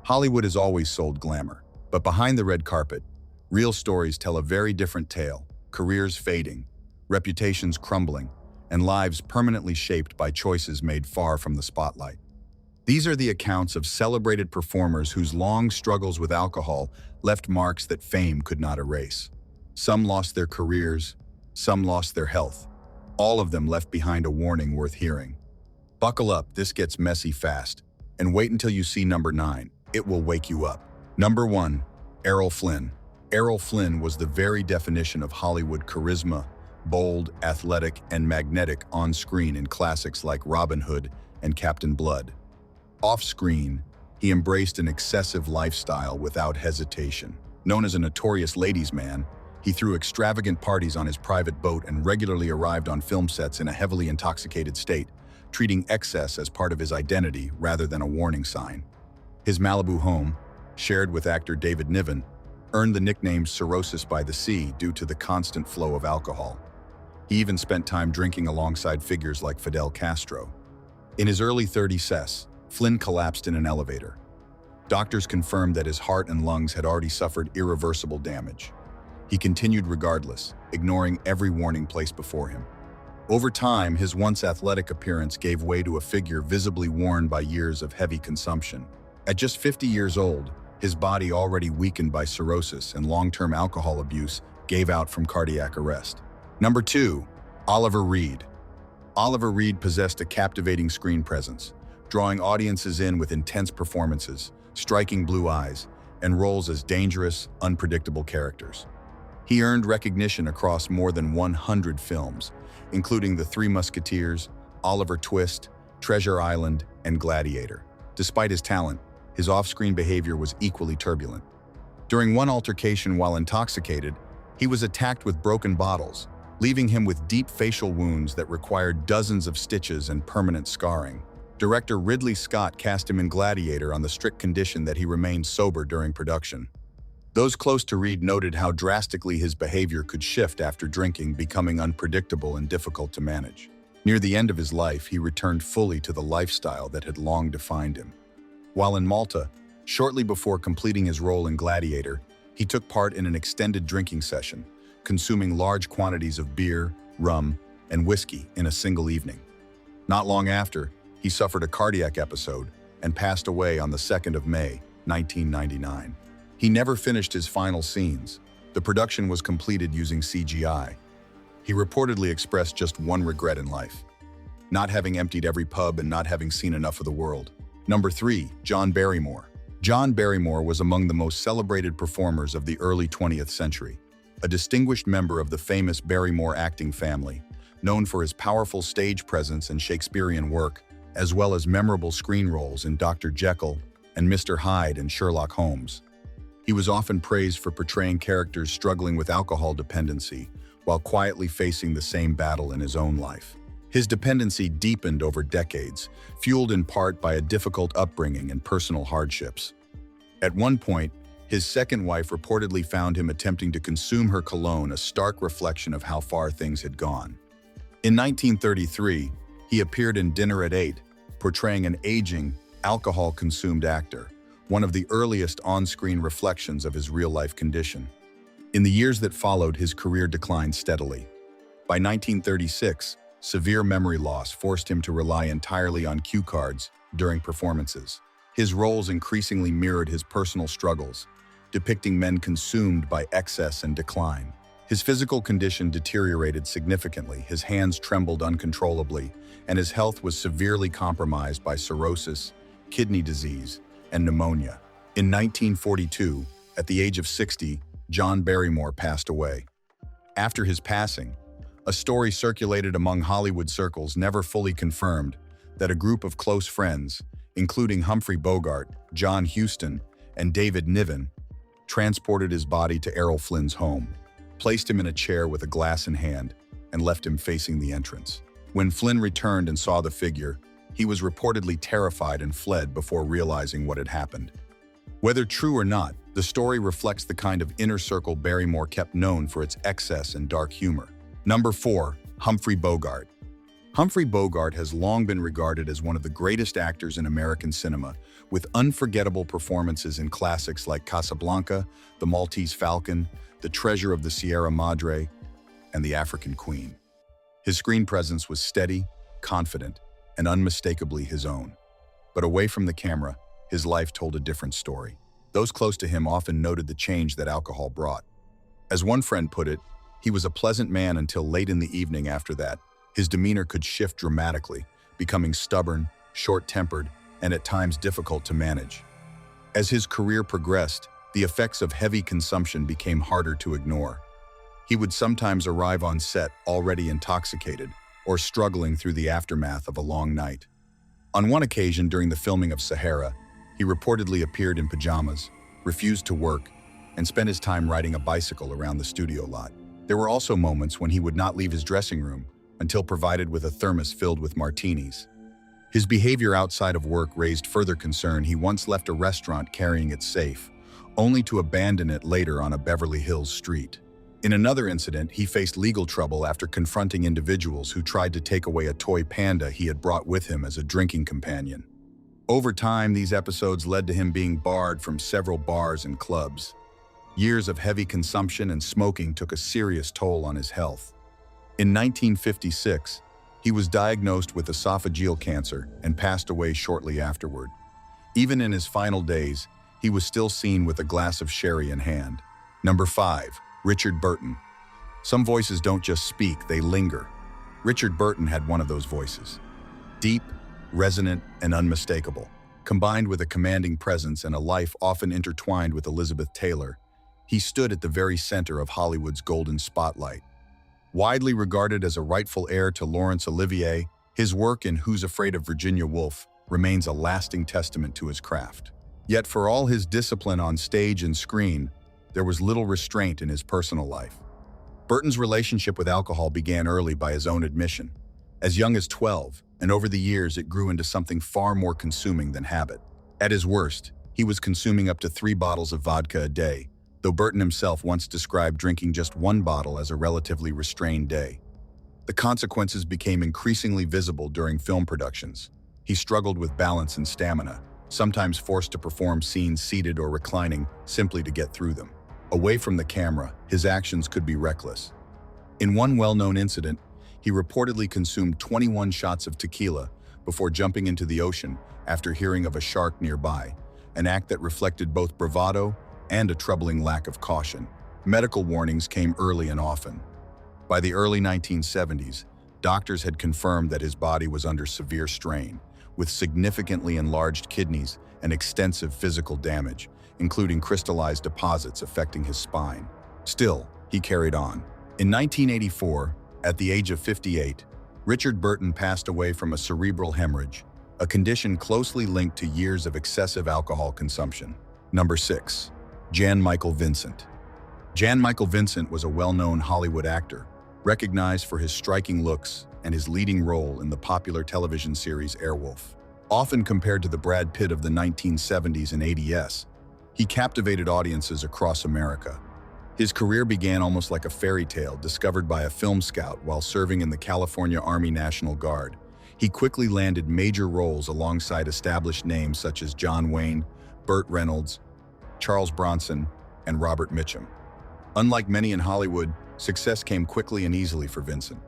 Hollywood has always sold glamour, but behind the red carpet, real stories tell a very different tale, careers fading, reputations crumbling, and lives permanently shaped by choices made far from the spotlight. These are the accounts of celebrated performers whose long struggles with alcohol left marks that fame could not erase. Some lost their careers, some lost their health. All of them left behind a warning worth hearing. Buckle up, this gets messy fast. And wait until you see number 9. It will wake you up. Number 1. Errol Flynn. Errol Flynn was the very definition of Hollywood charisma, bold, athletic, and magnetic on-screen in classics like Robin Hood and Captain Blood. Off-screen, he embraced an excessive lifestyle without hesitation. Known as a notorious ladies' man, he threw extravagant parties on his private boat and regularly arrived on film sets in a heavily intoxicated state, treating excess as part of his identity rather than a warning sign. His Malibu home, shared with actor David Niven, earned the nickname Cirrhosis by the Sea due to the constant flow of alcohol. He even spent time drinking alongside figures like Fidel Castro. In his early 30s, Flynn collapsed in an elevator. Doctors confirmed that his heart and lungs had already suffered irreversible damage. He continued regardless, ignoring every warning placed before him. Over time, his once athletic appearance gave way to a figure visibly worn by years of heavy consumption. At just 50 years old, his body already weakened by cirrhosis and long-term alcohol abuse gave out from cardiac arrest. Number 2. Oliver Reed. Oliver Reed possessed a captivating screen presence, drawing audiences in with intense performances, striking blue eyes, and roles as dangerous, unpredictable characters. He earned recognition across more than 100 films, including The Three Musketeers, Oliver Twist, Treasure Island, and Gladiator. Despite his talent, his off-screen behavior was equally turbulent. During one altercation while intoxicated, he was attacked with broken bottles, leaving him with deep facial wounds that required dozens of stitches and permanent scarring. Director Ridley Scott cast him in Gladiator on the strict condition that he remained sober during production. Those close to Reed noted how drastically his behavior could shift after drinking, becoming unpredictable and difficult to manage. Near the end of his life, he returned fully to the lifestyle that had long defined him. While in Malta, shortly before completing his role in Gladiator, he took part in an extended drinking session, consuming large quantities of beer, rum, and whiskey in a single evening. Not long after, he suffered a cardiac episode and passed away on the 2nd of May, 1999. He never finished his final scenes. The production was completed using CGI. He reportedly expressed just one regret in life: not having emptied every pub and not having seen enough of the world. Number 3. John Barrymore. John Barrymore was among the most celebrated performers of the early 20th century. A distinguished member of the famous Barrymore acting family, known for his powerful stage presence and Shakespearean work, as well as memorable screen roles in Dr. Jekyll and Mr. Hyde and Sherlock Holmes. He was often praised for portraying characters struggling with alcohol dependency while quietly facing the same battle in his own life. His dependency deepened over decades, fueled in part by a difficult upbringing and personal hardships. At one point, his second wife reportedly found him attempting to consume her cologne, a stark reflection of how far things had gone. In 1933, he appeared in Dinner at 8, portraying an aging, alcohol-consumed actor, one of the earliest on-screen reflections of his real-life condition. In the years that followed, his career declined steadily. By 1936, severe memory loss forced him to rely entirely on cue cards during performances. His roles increasingly mirrored his personal struggles, depicting men consumed by excess and decline. His physical condition deteriorated significantly, his hands trembled uncontrollably, and his health was severely compromised by cirrhosis, kidney disease, and pneumonia. In 1942, at the age of 60, John Barrymore passed away. After his passing, a story circulated among Hollywood circles never fully confirmed that a group of close friends, including Humphrey Bogart, John Huston, and David Niven, transported his body to Errol Flynn's home, placed him in a chair with a glass in hand, and left him facing the entrance. When Flynn returned and saw the figure, he was reportedly terrified and fled before realizing what had happened. Whether true or not, the story reflects the kind of inner circle Barrymore kept known for its excess and dark humor. Number 4. Humphrey Bogart. Humphrey Bogart has long been regarded as one of the greatest actors in American cinema, with unforgettable performances in classics like Casablanca, The Maltese Falcon, The Treasure of the Sierra Madre, and The African Queen. His screen presence was steady, confident, and unmistakably his own. But away from the camera, his life told a different story. Those close to him often noted the change that alcohol brought. As one friend put it, he was a pleasant man until late in the evening. After that, his demeanor could shift dramatically, becoming stubborn, short-tempered, and at times difficult to manage. As his career progressed, the effects of heavy consumption became harder to ignore. He would sometimes arrive on set already intoxicated or struggling through the aftermath of a long night. On one occasion during the filming of Sahara, he reportedly appeared in pajamas, refused to work, and spent his time riding a bicycle around the studio lot. There were also moments when he would not leave his dressing room until provided with a thermos filled with martinis. His behavior outside of work raised further concern. He once left a restaurant carrying its safe, only to abandon it later on a Beverly Hills street. In another incident, he faced legal trouble after confronting individuals who tried to take away a toy panda he had brought with him as a drinking companion. Over time, these episodes led to him being barred from several bars and clubs. Years of heavy consumption and smoking took a serious toll on his health. In 1956, he was diagnosed with esophageal cancer and passed away shortly afterward. Even in his final days, he was still seen with a glass of sherry in hand. Number 5. Richard Burton. Some voices don't just speak, they linger. Richard Burton had one of those voices. Deep, resonant, and unmistakable. Combined with a commanding presence and a life often intertwined with Elizabeth Taylor, he stood at the very center of Hollywood's golden spotlight. Widely regarded as a rightful heir to Laurence Olivier, his work in Who's Afraid of Virginia Woolf remains a lasting testament to his craft. Yet for all his discipline on stage and screen, there was little restraint in his personal life. Burton's relationship with alcohol began early by his own admission. As young as 12, and over the years it grew into something far more consuming than habit. At his worst, he was consuming up to 3 bottles of vodka a day, though Burton himself once described drinking just 1 bottle as a relatively restrained day. The consequences became increasingly visible during film productions. He struggled with balance and stamina, sometimes forced to perform scenes seated or reclining simply to get through them. Away from the camera, his actions could be reckless. In one well-known incident, he reportedly consumed 21 shots of tequila before jumping into the ocean after hearing of a shark nearby, an act that reflected both bravado and a troubling lack of caution. Medical warnings came early and often. By the early 1970s, doctors had confirmed that his body was under severe strain, with significantly enlarged kidneys and extensive physical damage, including crystallized deposits affecting his spine. Still, he carried on. In 1984, at the age of 58, Richard Burton passed away from a cerebral hemorrhage, a condition closely linked to years of excessive alcohol consumption. Number 6. Jan Michael Vincent. Jan Michael Vincent was a well-known Hollywood actor, recognized for his striking looks and his leading role in the popular television series Airwolf. Often compared to the Brad Pitt of the 1970s and 80s, he captivated audiences across America. His career began almost like a fairy tale discovered by a film scout while serving in the California Army National Guard. He quickly landed major roles alongside established names such as John Wayne, Burt Reynolds, Charles Bronson, and Robert Mitchum. Unlike many in Hollywood, success came quickly and easily for Vincent.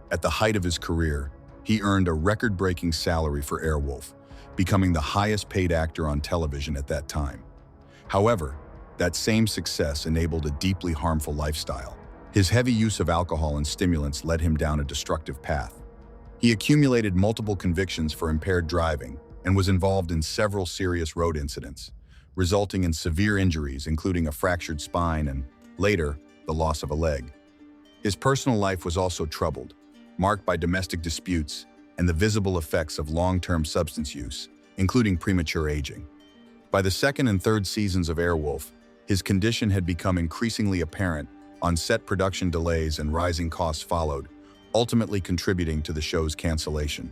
At the height of his career, he earned a record-breaking salary for Airwolf, becoming the highest-paid actor on television at that time. However, that same success enabled a deeply harmful lifestyle. His heavy use of alcohol and stimulants led him down a destructive path. He accumulated multiple convictions for impaired driving and was involved in several serious road incidents, resulting in severe injuries, including a fractured spine and, later, the loss of a leg. His personal life was also troubled, marked by domestic disputes and the visible effects of long-term substance use, including premature aging. By the 2nd and 3rd seasons of Airwolf, his condition had become increasingly apparent. On-set production delays and rising costs followed, ultimately contributing to the show's cancellation.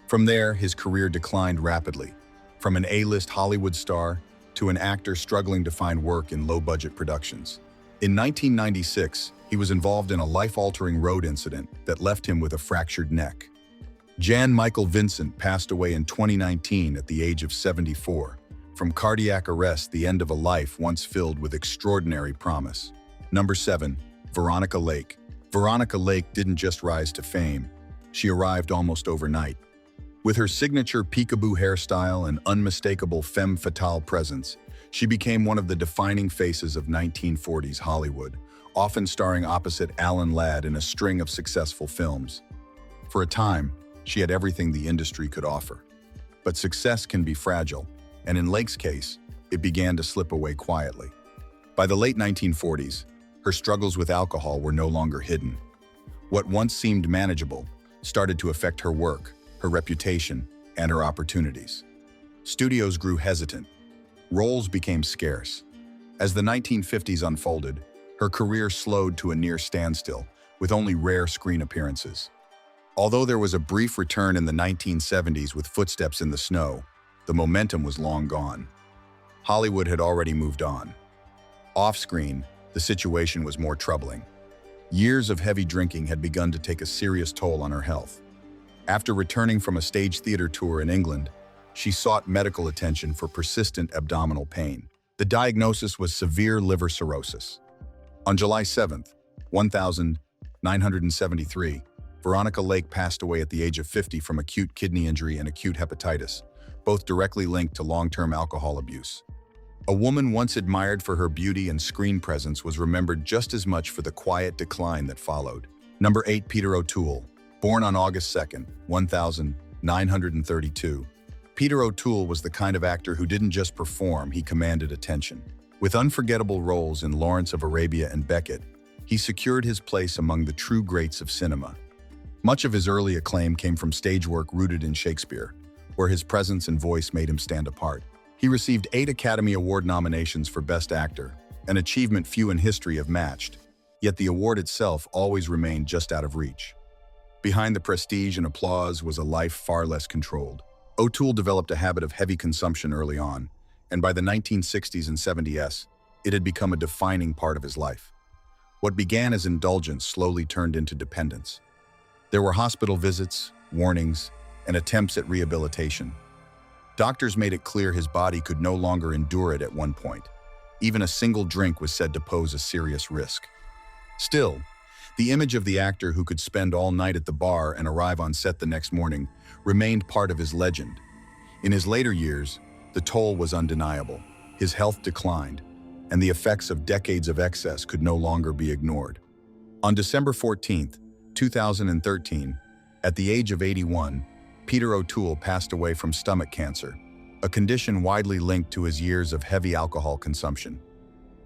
From there, his career declined rapidly, from an A-list Hollywood star to an actor struggling to find work in low-budget productions. In 1996, he was involved in a life-altering road incident that left him with a fractured neck. Jan Michael Vincent passed away in 2019 at the age of 74, from cardiac arrest, the end of a life once filled with extraordinary promise. Number 7. Veronica Lake. Veronica Lake didn't just rise to fame, she arrived almost overnight. With her signature peekaboo hairstyle and unmistakable femme fatale presence, she became one of the defining faces of 1940s Hollywood, often starring opposite Alan Ladd in a string of successful films. For a time, she had everything the industry could offer. But success can be fragile, and in Lake's case, it began to slip away quietly. By the late 1940s, her struggles with alcohol were no longer hidden. What once seemed manageable started to affect her work, her reputation, and her opportunities. Studios grew hesitant. Roles became scarce. As the 1950s unfolded, her career slowed to a near standstill, with only rare screen appearances. Although there was a brief return in the 1970s with Footsteps in the Snow, the momentum was long gone. Hollywood had already moved on. Off-screen, the situation was more troubling. Years of heavy drinking had begun to take a serious toll on her health. After returning from a stage theater tour in England, she sought medical attention for persistent abdominal pain. The diagnosis was severe liver cirrhosis. On July 7, 1973, Veronica Lake passed away at the age of 50 from acute kidney injury and acute hepatitis, both directly linked to long-term alcohol abuse. A woman once admired for her beauty and screen presence was remembered just as much for the quiet decline that followed. Number 8. Peter O'Toole. Born on August 2, 1932, Peter O'Toole was the kind of actor who didn't just perform, he commanded attention. With unforgettable roles in Lawrence of Arabia and Beckett, he secured his place among the true greats of cinema. Much of his early acclaim came from stage work rooted in Shakespeare, where his presence and voice made him stand apart. He received 8 Academy Award nominations for Best Actor, an achievement few in history have matched, yet the award itself always remained just out of reach. Behind the prestige and applause was a life far less controlled. O'Toole developed a habit of heavy consumption early on, and by the 1960s and 70s, it had become a defining part of his life. What began as indulgence slowly turned into dependence. There were hospital visits, warnings, and attempts at rehabilitation. Doctors made it clear his body could no longer endure it at one point. Even a single drink was said to pose a serious risk. Still, the image of the actor who could spend all night at the bar and arrive on set the next morning remained part of his legend. In his later years, the toll was undeniable. His health declined, and the effects of decades of excess could no longer be ignored. On December 14, 2013, at the age of 81, Peter O'Toole passed away from stomach cancer, a condition widely linked to his years of heavy alcohol consumption.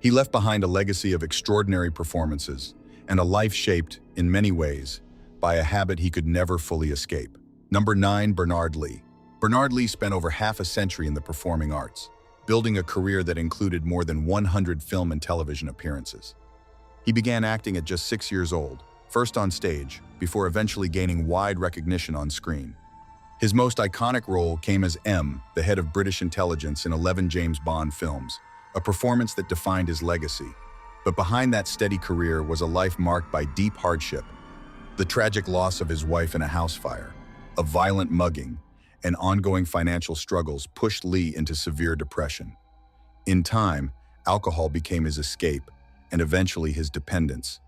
He left behind a legacy of extraordinary performances and a life shaped, in many ways, by a habit he could never fully escape. Number 9. Bernard Lee. Bernard Lee spent over half a century in the performing arts, building a career that included more than 100 film and television appearances. He began acting at just 6 years old, first on stage, before eventually gaining wide recognition on screen. His most iconic role came as M, the head of British intelligence in 11 James Bond films, a performance that defined his legacy. But behind that steady career was a life marked by deep hardship, the tragic loss of his wife in a house fire, a violent mugging, and ongoing financial struggles pushed Lee into severe depression. In time, alcohol became his escape, and eventually his dependence.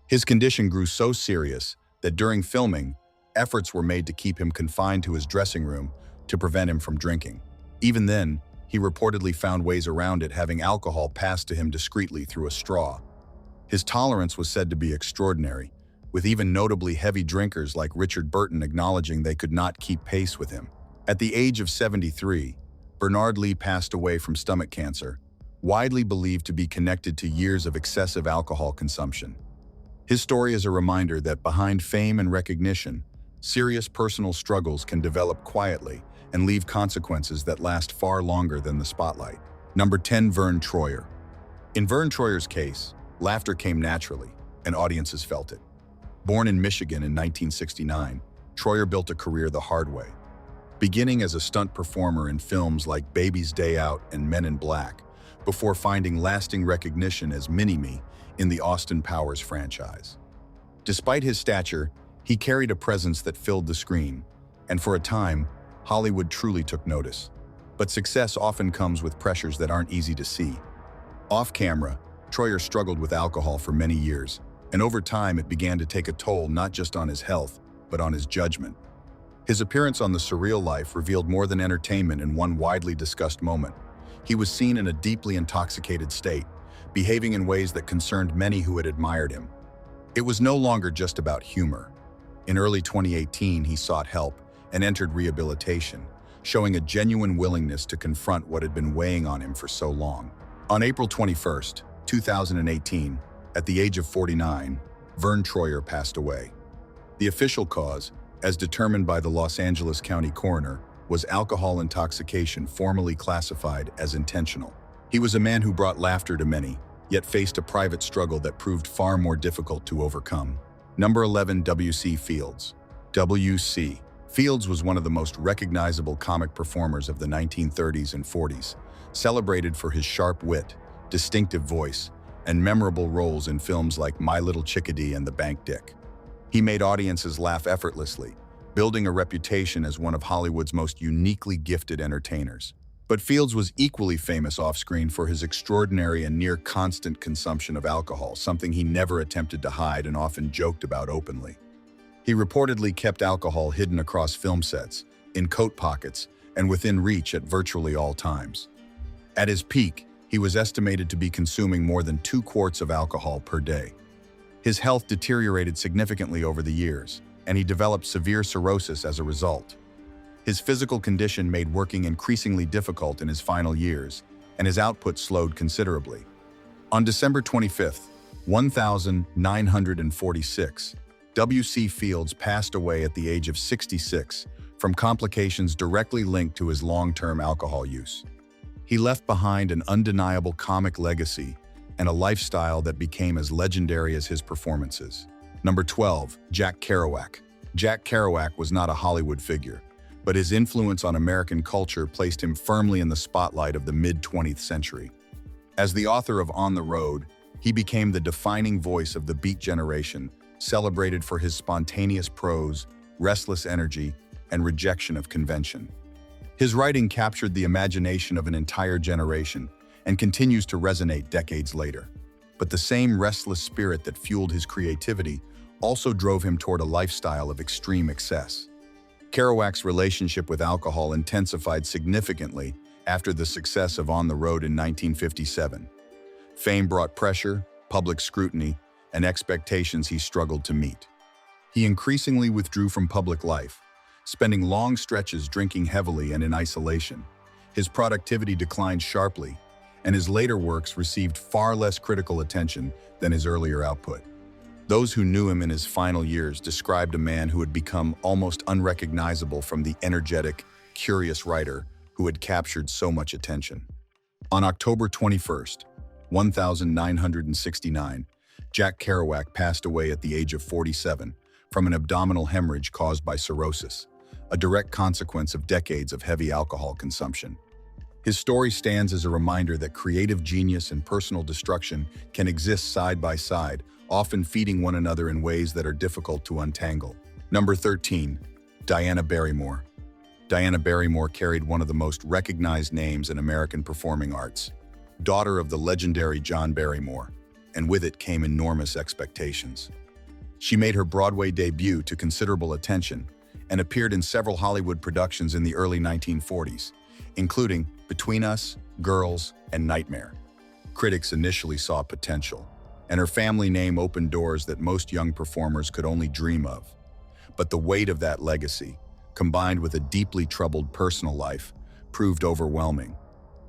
His condition grew so serious that during filming, efforts were made to keep him confined to his dressing room to prevent him from drinking. Even then, he reportedly found ways around it, having alcohol passed to him discreetly through a straw. His tolerance was said to be extraordinary, with even notably heavy drinkers like Richard Burton acknowledging they could not keep pace with him. At the age of 73, Bernard Lee passed away from stomach cancer, widely believed to be connected to years of excessive alcohol consumption. His story is a reminder that behind fame and recognition, serious personal struggles can develop quietly and leave consequences that last far longer than the spotlight. Number 10. Verne Troyer. In Verne Troyer's case, laughter came naturally, and audiences felt it. Born in Michigan in 1969, Troyer built a career the hard way. Beginning as a stunt performer in films like Baby's Day Out and Men in Black, before finding lasting recognition as Mini-Me in the Austin Powers franchise. Despite his stature, he carried a presence that filled the screen, and for a time, Hollywood truly took notice. But success often comes with pressures that aren't easy to see. Off camera, Troyer struggled with alcohol for many years, and over time it began to take a toll not just on his health, but on his judgment. His appearance on The Surreal Life revealed more than entertainment in one widely discussed moment. He was seen in a deeply intoxicated state, behaving in ways that concerned many who had admired him. It was no longer just about humor. In early 2018, he sought help and entered rehabilitation, showing a genuine willingness to confront what had been weighing on him for so long. On April 21st, 2018, at the age of 49, Verne Troyer passed away. The official cause, as determined by the Los Angeles County coroner, was alcohol intoxication, formally classified as intentional. He was a man who brought laughter to many, yet faced a private struggle that proved far more difficult to overcome. Number 11, W.C. Fields. W.C. Fields was one of the most recognizable comic performers of the 1930s and 40s, celebrated for his sharp wit, distinctive voice, and memorable roles in films like My Little Chickadee and The Bank Dick. He made audiences laugh effortlessly, building a reputation as one of Hollywood's most uniquely gifted entertainers. But Fields was equally famous off-screen for his extraordinary and near-constant consumption of alcohol, something he never attempted to hide and often joked about openly. He reportedly kept alcohol hidden across film sets, in coat pockets, and within reach at virtually all times. At his peak, he was estimated to be consuming more than 2 quarts of alcohol per day. His health deteriorated significantly over the years, and he developed severe cirrhosis as a result. His physical condition made working increasingly difficult in his final years, and his output slowed considerably. On December 25, 1946, W.C. Fields passed away at the age of 66 from complications directly linked to his long-term alcohol use. He left behind an undeniable comic legacy and a lifestyle that became as legendary as his performances. Number 12, Jack Kerouac. Jack Kerouac was not a Hollywood figure, but his influence on American culture placed him firmly in the spotlight of the mid-20th century. As the author of On the Road, he became the defining voice of the Beat generation, celebrated for his spontaneous prose, restless energy, and rejection of convention. His writing captured the imagination of an entire generation and continues to resonate decades later. But the same restless spirit that fueled his creativity also drove him toward a lifestyle of extreme excess. Kerouac's relationship with alcohol intensified significantly after the success of On the Road in 1957. Fame brought pressure, public scrutiny, and expectations he struggled to meet. He increasingly withdrew from public life, spending long stretches drinking heavily and in isolation. His productivity declined sharply, and his later works received far less critical attention than his earlier output. Those who knew him in his final years described a man who had become almost unrecognizable from the energetic, curious writer who had captured so much attention. On October 21st, 1969, Jack Kerouac passed away at the age of 47 from an abdominal hemorrhage caused by cirrhosis, a direct consequence of decades of heavy alcohol consumption. His story stands as a reminder that creative genius and personal destruction can exist side by side, often feeding one another in ways that are difficult to untangle. Number 13, Diana Barrymore. Diana Barrymore carried one of the most recognized names in American performing arts, daughter of the legendary John Barrymore, and with it came enormous expectations. She made her Broadway debut to considerable attention and appeared in several Hollywood productions in the early 1940s, including Between Us, Girls, and Nightmare. Critics initially saw potential, and her family name opened doors that most young performers could only dream of. But the weight of that legacy, combined with a deeply troubled personal life, proved overwhelming.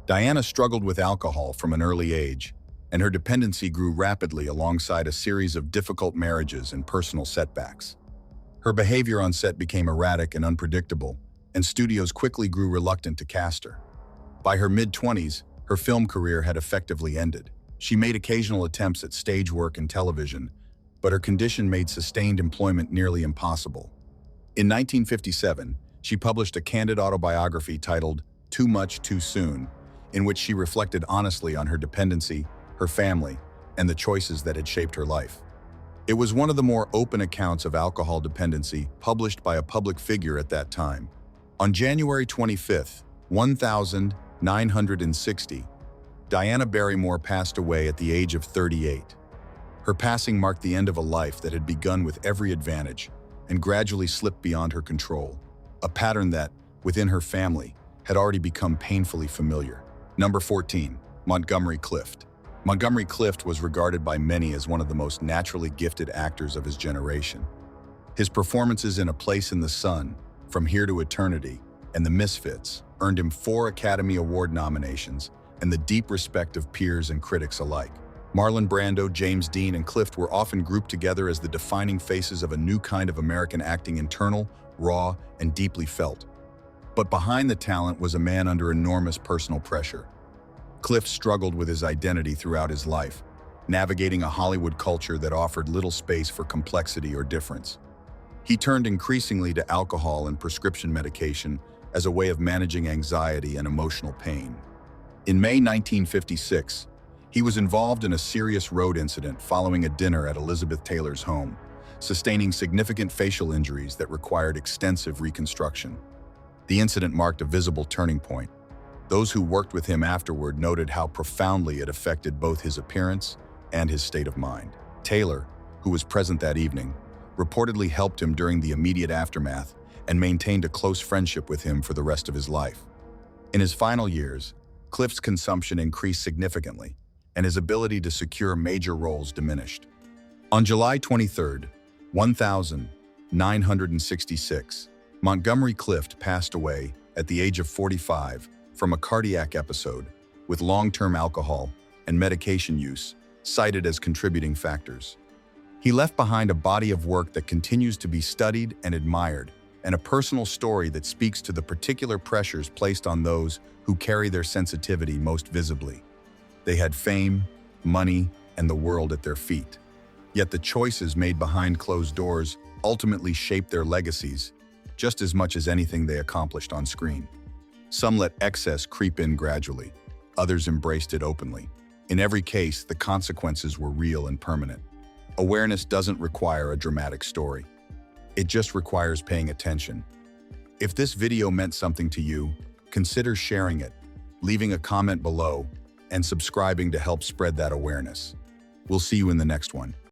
Diana struggled with alcohol from an early age, and her dependency grew rapidly alongside a series of difficult marriages and personal setbacks. Her behavior on set became erratic and unpredictable, and studios quickly grew reluctant to cast her. By her mid-20s, her film career had effectively ended. She made occasional attempts at stage work and television, but her condition made sustained employment nearly impossible. In 1957, she published a candid autobiography titled Too Much, Too Soon, in which she reflected honestly on her dependency, her family, and the choices that had shaped her life. It was one of the more open accounts of alcohol dependency published by a public figure at that time. On January 25, 1960, Diana Barrymore passed away at the age of 38. Her passing marked the end of a life that had begun with every advantage and gradually slipped beyond her control, a pattern that, within her family, had already become painfully familiar. Number 14. Montgomery Clift. Montgomery Clift was regarded by many as one of the most naturally gifted actors of his generation. His performances in A Place in the Sun, From Here to Eternity, and The Misfits earned him 4 Academy Award nominations and the deep respect of peers and critics alike. Marlon Brando, James Dean, and Clift were often grouped together as the defining faces of a new kind of American acting, internal, raw, and deeply felt. But behind the talent was a man under enormous personal pressure. Clift struggled with his identity throughout his life, navigating a Hollywood culture that offered little space for complexity or difference. He turned increasingly to alcohol and prescription medication as a way of managing anxiety and emotional pain. In May 1956, he was involved in a serious road incident following a dinner at Elizabeth Taylor's home, sustaining significant facial injuries that required extensive reconstruction. The incident marked a visible turning point. Those who worked with him afterward noted how profoundly it affected both his appearance and his state of mind. Taylor, who was present that evening, reportedly helped him during the immediate aftermath and maintained a close friendship with him for the rest of his life. In his final years, Clift's consumption increased significantly, and his ability to secure major roles diminished. On July 23, 1966, Montgomery Clift passed away at the age of 45 from a cardiac episode, with long-term alcohol and medication use cited as contributing factors. He left behind a body of work that continues to be studied and admired, and a personal story that speaks to the particular pressures placed on those who carry their sensitivity most visibly. They had fame, money, and the world at their feet. Yet the choices made behind closed doors ultimately shaped their legacies, just as much as anything they accomplished on screen. Some let excess creep in gradually, others embraced it openly. In every case, the consequences were real and permanent. Awareness doesn't require a dramatic story. It just requires paying attention. If this video meant something to you, consider sharing it, leaving a comment below, and subscribing to help spread that awareness. We'll see you in the next one.